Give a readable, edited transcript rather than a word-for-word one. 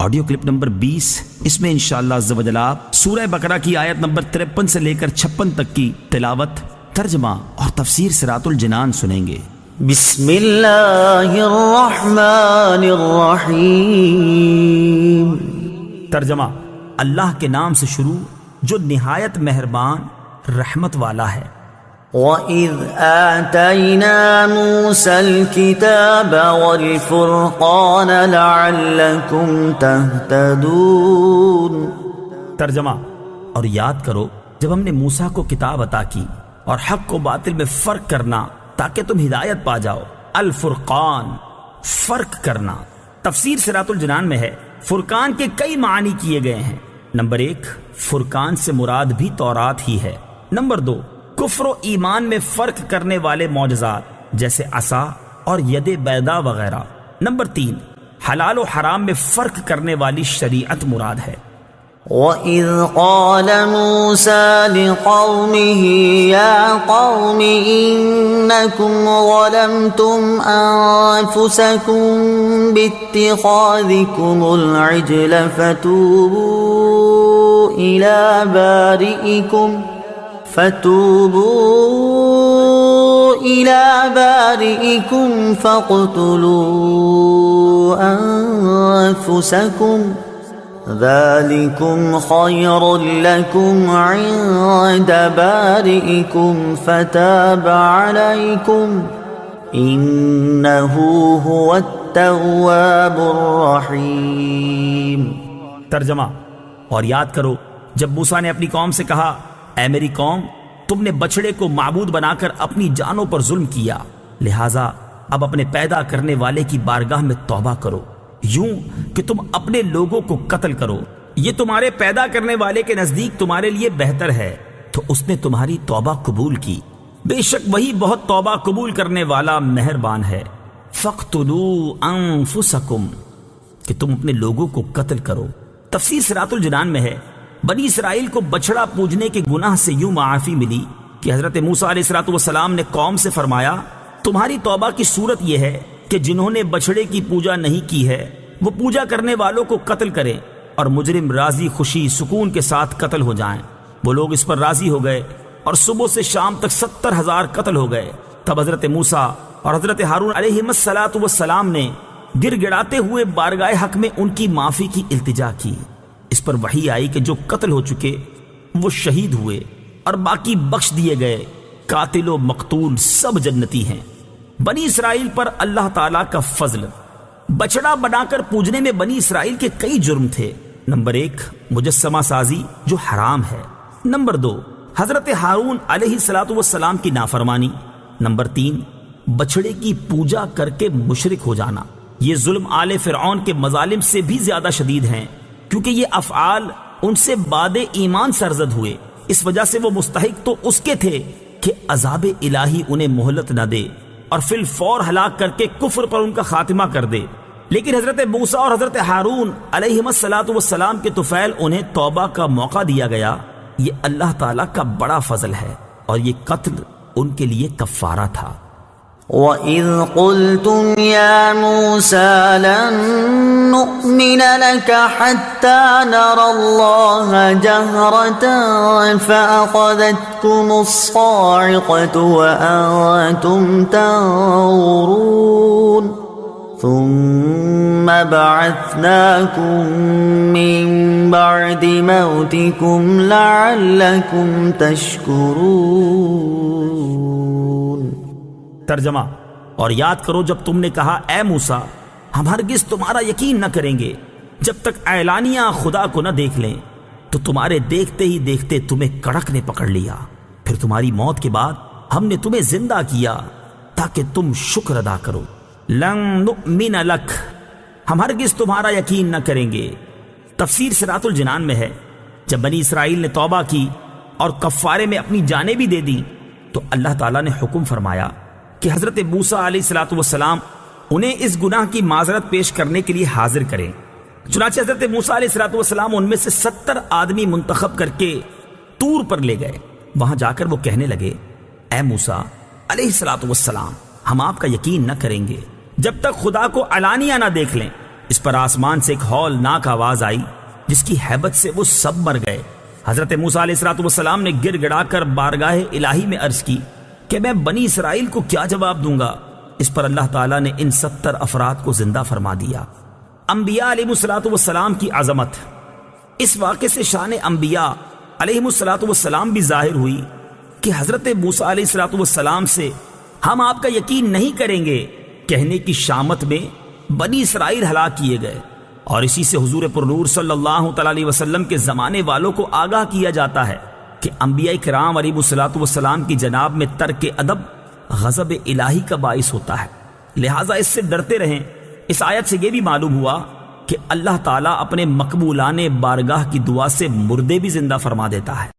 Audio clip number 20، اس میں انشاءاللہ عز و جل آپ سورہ بقرہ کی آیت نمبر 53 سے لے کر 56 تک کی تلاوت، ترجمہ اور تفسیر صراط الجنان سنیں گے۔ بسم اللہ الرحمن الرحیم۔ ترجمہ: اللہ کے نام سے شروع جو نہایت مہربان رحمت والا ہے۔ وَإِذْ آتَيْنَا مُوسَى الْكِتَابَ وَالْفُرْقَانَ لَعَلَّكُمْ تَهْتَدُونَ۔ ترجمہ: اور یاد کرو جب ہم نے موسیٰ کو کتاب عطا کی اور حق و باطل میں فرق کرنا تاکہ تم ہدایت پا جاؤ۔ الفرقان، فرق کرنا۔ تفسیر صراط الجنان میں ہے فرقان کے کئی معنی کیے گئے ہیں۔ نمبر 1، فرقان سے مراد بھی تورات ہی ہے۔ نمبر 2، کفر و ایمان میں فرق کرنے والے معجزات جیسے عصا اور ید بیضا وغیرہ۔ نمبر 3، حلال و حرام میں فرق کرنے والی شریعت مراد ہے۔ وَإِذْ قَالَ مُوسَى لِقَوْمِهِ يَا قَوْمِ إِنَّكُمْ ظَلَمْتُمْ أَنفُسَكُمْ بِاتِّخَاذِكُمُ الْعِجْلَ فَتُوبُوا إِلَى بَارِئِكُمْ فَاقْتُلُوا أَنفُسَكُمْ ذَلِكُمْ خَيْرٌ لَكُمْ عِندَ بَارِئِكُمْ فَتَابَ عَلَيْكُمْ إِنَّهُ هُوَ التَّوَّابُ الرَّحِيمُ۔ ترجمہ: اور یاد کرو جب موسیٰ نے اپنی قوم سے کہا، اے میری قوم، تم نے بچڑے کو معبود بنا کر اپنی جانوں پر ظلم کیا، لہٰذا اب اپنے پیدا کرنے والے کی بارگاہ میں توبہ کرو، یوں کہ تم اپنے لوگوں کو قتل کرو، یہ تمہارے پیدا کرنے والے کے نزدیک تمہارے لیے بہتر ہے، تو اس نے تمہاری توبہ قبول کی، بے شک وہی بہت توبہ قبول کرنے والا مہربان ہے۔ فَاقْتُلُوا أَنفُسَكُمْ، کہ تم اپنے لوگوں کو قتل کرو۔ تفسیر صراط الجنان میں ہے بنی اسرائیل کو بچڑا پوجنے کے گناہ سے یوں معافی ملی کہ حضرت موسیٰ علیہ السلام نے قوم سے فرمایا، تمہاری توبہ کی صورت یہ ہے کہ جنہوں نے بچڑے کی پوجا نہیں کی ہے وہ پوجا کرنے والوں کو قتل کریں اور مجرم راضی خوشی سکون کے ساتھ قتل ہو جائیں۔ وہ لوگ اس پر راضی ہو گئے اور صبح سے شام تک 70,000 قتل ہو گئے۔ تب حضرت موسیٰ اور حضرت ہارون علیہ السلام نے گر گڑاتے ہوئے بارگاہ حق میں ان کی معافی کی التجا کی۔ اس پر وحی آئی کہ جو قتل ہو چکے وہ شہید ہوئے اور باقی بخش دیے گئے، قاتل و مقتول سب جنتی ہیں۔ بنی اسرائیل پر اللہ تعالیٰ کا فضل۔ بچڑا بنا کر پوجنے میں بنی اسرائیل کے کئی جرم تھے۔ نمبر 1، مجسمہ سازی جو حرام ہے۔ نمبر 2، حضرت ہارون علیہ السلام کی نافرمانی۔ نمبر 3، بچڑے کی پوجا کر کے مشرک ہو جانا۔ یہ ظلم آل فرعون کے مظالم سے بھی زیادہ شدید ہیں، کیونکہ یہ افعال ان سے بعد ایمان سرزد ہوئے، اس وجہ سے وہ مستحق تو اس کے تھے کہ عذاب الہی انہیں مہلت نہ دے اور فی الفور ہلاک کر کے کفر پر ان کا خاتمہ کر دے، لیکن حضرت موسیٰ اور حضرت ہارون علیہ السلام کے طفیل انہیں توبہ کا موقع دیا گیا۔ یہ اللہ تعالیٰ کا بڑا فضل ہے اور یہ قتل ان کے لیے کفارہ تھا۔ وَإِذْ قُلْتُمْ يَا مُوسَى لَن نُّؤْمِنَ لَكَ حَتَّى نَرَى اللَّهَ جَهْرَةً فَأَخَذَتْكُمُ الصَّاعِقَةُ وَأَنْتُمْ تَنظُرُونَ ثُمَّ بَعَثْنَاكُمْ مِنْ بَعْدِ مَوْتِكُمْ لَعَلَّكُمْ تَشْكُرُونَ۔ ترجمہ: اور یاد کرو جب تم نے کہا، اے موسیٰ، ہم ہرگز تمہارا یقین نہ کریں گے جب تک اعلانیہ خدا کو نہ دیکھ لیں، تو تمہارے دیکھتے ہی دیکھتے تمہیں کڑک نے پکڑ لیا، پھر تمہاری موت کے بعد ہم نے تمہیں زندہ کیا تاکہ تم شکر ادا کرو۔ لن نؤمن لک، ہم ہرگز تمہارا یقین نہ کریں گے۔ تفسیر صراط الجنان میں ہے جب بنی اسرائیل نے توبہ کی اور کفارے میں اپنی جانیں بھی دے دی تو اللہ تعالیٰ نے حکم فرمایا کہ حضرت موسیٰ علیہ السلام انہیں اس گناہ کی معذرت پیش کرنے کے لیے حاضر کریں۔ چنانچہ حضرت موسیٰ علیہ السلام ان میں سے 70 آدمی منتخب کر کے طور پر لے گئے۔ وہاں جا کر وہ کہنے لگے، اے موسیٰ علیہ السلام، ہم آپ کا یقین نہ کریں گے جب تک خدا کو علانیہ نہ دیکھ لیں، اس پر آسمان سے ایک ہولناک آواز آئی جس کی ہیبت سے وہ سب مر گئے۔ حضرت موسیٰ علیہ السلام نے گر گڑا کر بارگاہ الہی میں عرض کی کہ میں بنی اسرائیل کو کیا جواب دوں گا؟ اس پر اللہ تعالیٰ نے ان 70 افراد کو زندہ فرما دیا۔ انبیاء علیہ السلام کی عظمت۔ اس واقعے سے شان انبیاء علیہ السلام بھی ظاہر ہوئی کہ حضرت موسیٰ علیہ السلام سے ہم آپ کا یقین نہیں کریں گے کہنے کی شامت میں بنی اسرائیل ہلاک کیے گئے، اور اسی سے حضور پر نور صلی اللہ تعالی علیہ وسلم کے زمانے والوں کو آگاہ کیا جاتا ہے کہ انبیاء کرام علیہ السلام کی جناب میں ترک ادب غضب الہی کا باعث ہوتا ہے، لہٰذا اس سے ڈرتے رہیں۔ اس آیت سے یہ بھی معلوم ہوا کہ اللہ تعالیٰ اپنے مقبولان بارگاہ کی دعا سے مردے بھی زندہ فرما دیتا ہے۔